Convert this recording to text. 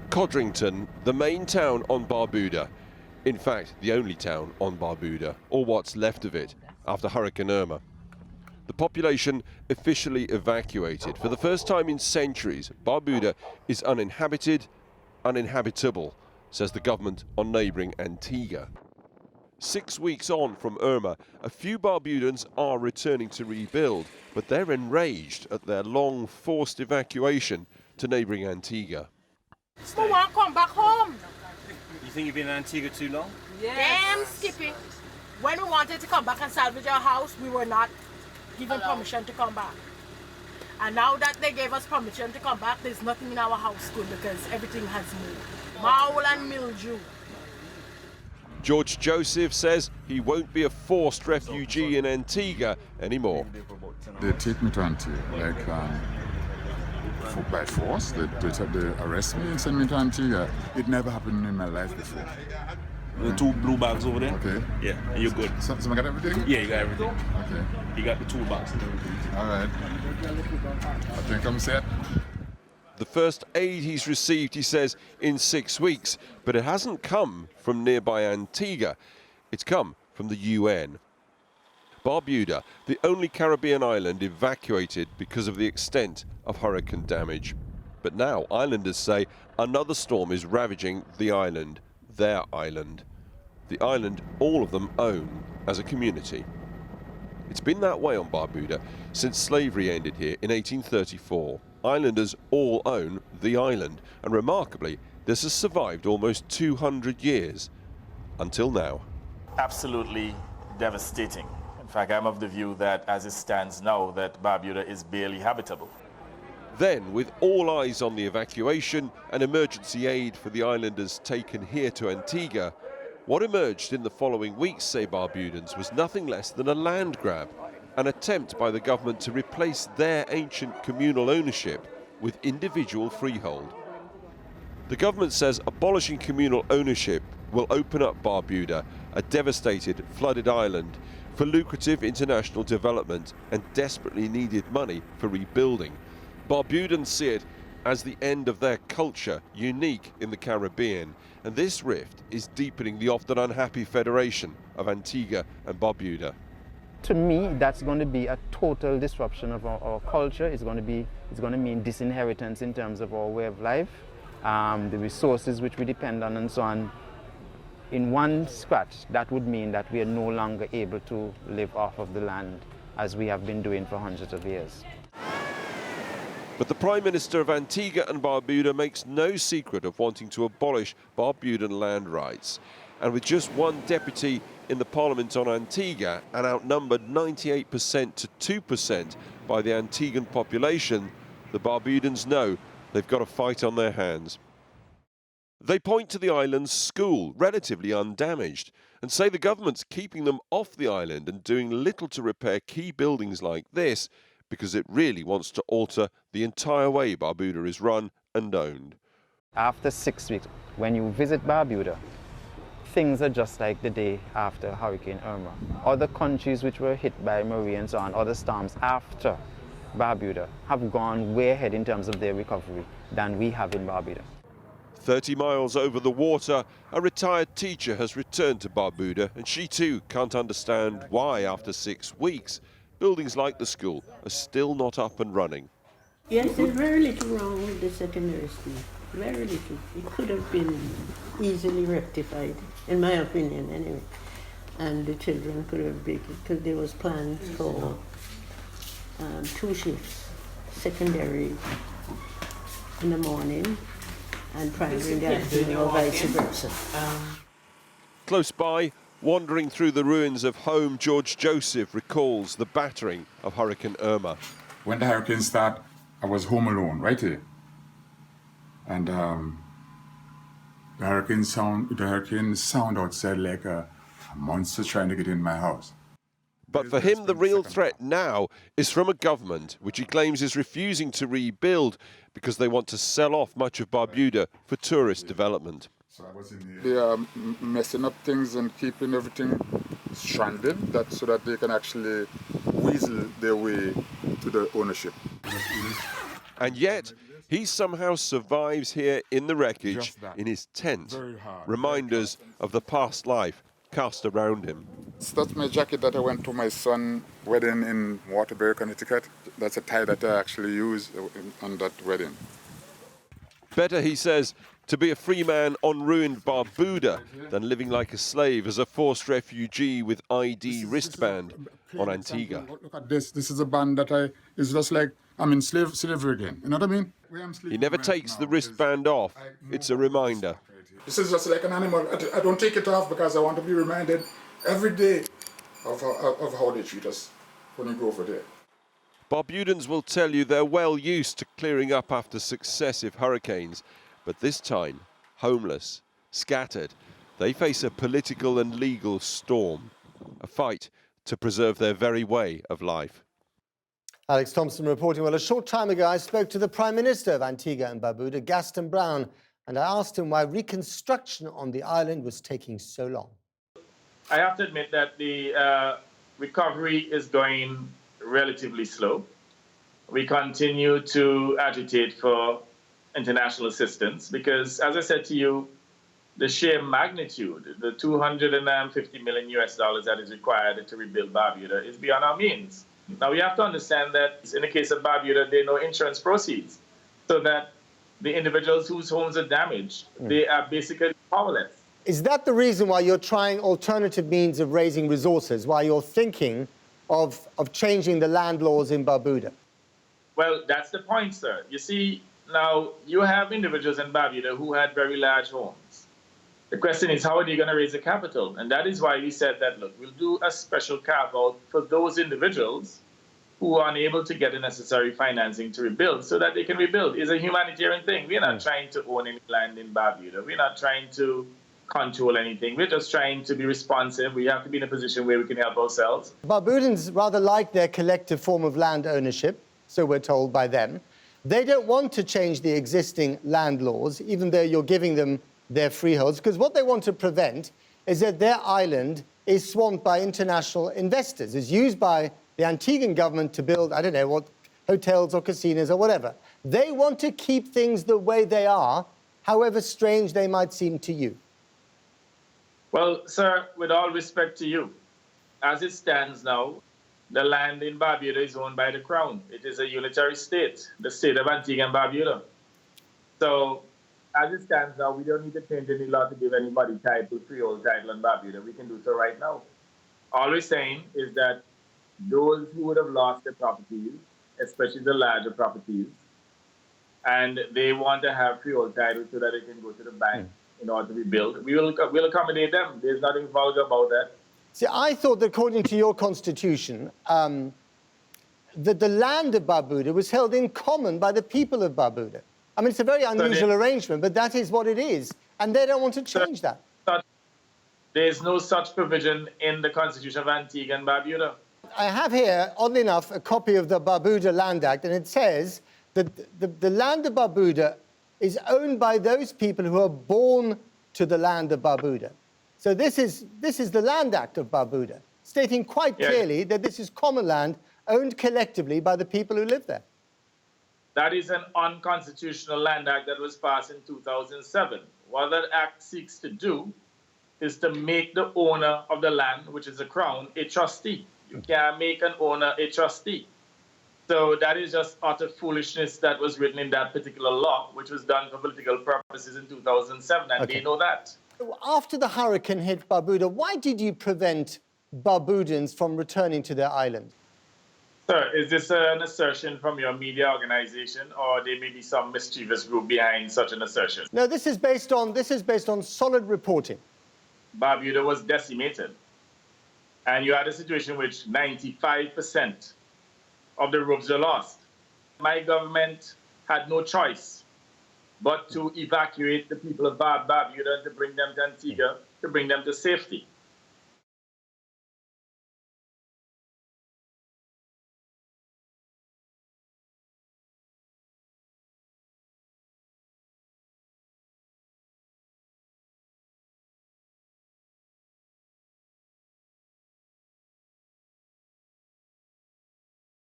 Codrington, the main town on Barbuda. In fact, the only town on Barbuda, or what's left of it, after Hurricane Irma. The population officially evacuated. For the first time in centuries, Barbuda is uninhabited, uninhabitable, says the government on neighbouring Antigua. 6 weeks on from Irma, a few Barbudans are returning to rebuild, but they're enraged at their long forced evacuation to neighbouring Antigua. I want to come back home. You think you've been in Antigua too long? Yes. Damn, Skippy. When we wanted to come back and salvage our house, we were not given permission to come back. And now that they gave us permission to come back, there's nothing in our house good because everything has moved. Marl and mildew. George Joseph says he won't be a forced refugee in Antigua anymore. They take me to Antigua, like by force. They arrest me and send me to Antigua. It never happened in my life before. The 2 blue bags over there? Okay. Yeah, and you're good. So I got everything? Yeah, you got everything. Okay. You got the 2 boxes. All right. I think I'm set. The first aid he's received, he says, in 6 weeks, but it hasn't come from nearby Antigua. It's come from the UN. Barbuda, the only Caribbean island evacuated because of the extent of hurricane damage. But now islanders say another storm is ravaging the island, their island. The island all of them own as a community. It's been that way on Barbuda since slavery ended here in 1834. Islanders all own the island, and remarkably, this has survived almost 200 years, until now. Absolutely devastating. In fact, I'm of the view that as it stands now, that Barbuda is barely habitable. Then, with all eyes on the evacuation and emergency aid for the islanders taken here to Antigua, what emerged in the following weeks, say Barbudans, was nothing less than a land grab, an attempt by the government to replace their ancient communal ownership with individual freehold. The government says abolishing communal ownership will open up Barbuda, a devastated, flooded island, for lucrative international development and desperately needed money for rebuilding. Barbudans see it as the end of their culture, unique in the Caribbean, and this rift is deepening the often unhappy federation of Antigua and Barbuda. To me, that's going to be a total disruption of our culture. It's going to mean disinheritance in terms of our way of life, the resources which we depend on, and so on. In one scratch, that would mean that we are no longer able to live off of the land as we have been doing for hundreds of years. But the Prime Minister of Antigua and Barbuda makes no secret of wanting to abolish Barbudan land rights. And with just one deputy in the Parliament on Antigua and outnumbered 98% to 2% by the Antiguan population, the Barbudans know they've got a fight on their hands. They point to the island's school, relatively undamaged, and say the government's keeping them off the island and doing little to repair key buildings like this because it really wants to alter the entire way Barbuda is run and owned. After 6 weeks, when you visit Barbuda, things are just like the day after Hurricane Irma. Other countries which were hit by Maria and so on, other storms after Barbuda, have gone way ahead in terms of their recovery than we have in Barbuda. 30 miles over the water, a retired teacher has returned to Barbuda, and she too can't understand why, after 6 weeks, buildings like the school are still not up and running. Yes, there's very little wrong with the secondary school. Very little. It could have been easily rectified, in my opinion, anyway. And the children could have been, because there was planned for 2 shifts, secondary in the morning and primary in the afternoon, or vice versa. Close by, wandering through the ruins of home, George Joseph recalls the battering of Hurricane Irma. When the hurricane started, I was home alone, right here. And the hurricane sound outside like a monster trying to get in my house. But for him, the real threat now is from a government which he claims is refusing to rebuild because they want to sell off much of Barbuda for tourist development. They are messing up things and keeping everything stranded so that they can actually weasel their way to the ownership. And yet, He somehow survives here in the wreckage Just that. in his tent. Very hard. Reminders of the past life cast around him. That's my jacket that I went to my son's wedding in Waterbury, Connecticut. That's a tie that I actually used on that wedding. Better, he says, to be a free man on ruined Barbuda than living like a slave as a forced refugee with ID wristband on Antigua. Look at this. This is a band that it's just like I'm in slavery again. You know what I mean? He never takes the wristband off. It's a reminder. This is just like an animal. I don't take it off because I want to be reminded every day of how they treat us when we go over there. Barbudans will tell you they're well used to clearing up after successive hurricanes, but this time, homeless, scattered, they face a political and legal storm, a fight to preserve their very way of life. Alex Thompson reporting. Well, a short time ago, I spoke to the Prime Minister of Antigua and Barbuda, Gaston Brown, and I asked him why reconstruction on the island was taking so long. I have to admit that the recovery is going relatively slow. We continue to agitate for international assistance because, as I said to you, the sheer magnitude, the $250 million that is required to rebuild Barbuda is beyond our means. Now, we have to understand that in the case of Barbuda, there are no insurance proceeds, so that the individuals whose homes are damaged, they are basically powerless. Is that the reason why you're trying alternative means of raising resources, why you're thinking of changing the land laws in Barbuda? Well, that's the point, sir. You see, now you have individuals in Barbuda who had very large homes. The question is, how are they going to raise the capital? And that is why we said that, look, we'll do a special carve-out for those individuals who are unable to get the necessary financing to rebuild so that they can rebuild. It's a humanitarian thing. We're not trying to own any land in Barbuda. We're not trying to control anything. We're just trying to be responsive. We have to be in a position where we can help ourselves. Barbudans rather like their collective form of land ownership, so we're told by them. They don't want to change the existing land laws, even though you're giving them their freeholds, because what they want to prevent is that their island is swamped by international investors, is used by the Antiguan government to build, I don't know, what, hotels or casinos or whatever. They want to keep things the way they are, however strange they might seem to you. Well, sir, with all respect to you, as it stands now, the land in Barbuda is owned by the Crown. It is a unitary state, the state of Antigua and Barbuda. So, as it stands now, we don't need to change any law to give anybody title, freehold title on Barbuda. We can do so right now. All we're saying is that those who would have lost their properties, especially the larger properties, and they want to have freehold title so that they can go to the bank in order to rebuild, we'll accommodate them. There's nothing vulgar about that. See, I thought that according to your constitution, that the land of Barbuda was held in common by the people of Barbuda. I mean, it's a very unusual arrangement, but that is what it is. And they don't want to change that. There's no such provision in the Constitution of Antigua and Barbuda. I have here, oddly enough, a copy of the Barbuda Land Act, and it says that the land of Barbuda is owned by those people who are born to the land of Barbuda. So this is the Land Act of Barbuda, stating quite clearly that this is common land owned collectively by the people who live there. That is an unconstitutional land act that was passed in 2007. What that act seeks to do is to make the owner of the land, which is the Crown, a trustee. You can't make an owner a trustee. So that is just utter foolishness that was written in that particular law, which was done for political purposes in 2007, and they know that. After the hurricane hit Barbuda, why did you prevent Barbudans from returning to their island? Sir, is this an assertion from your media organization, or there may be some mischievous group behind such an assertion? No, this is based on solid reporting. Barbuda was decimated, and you had a situation in which 95% of the roofs were lost. My government had no choice but to evacuate the people of Barbuda and to bring them to Antigua, to bring them to safety.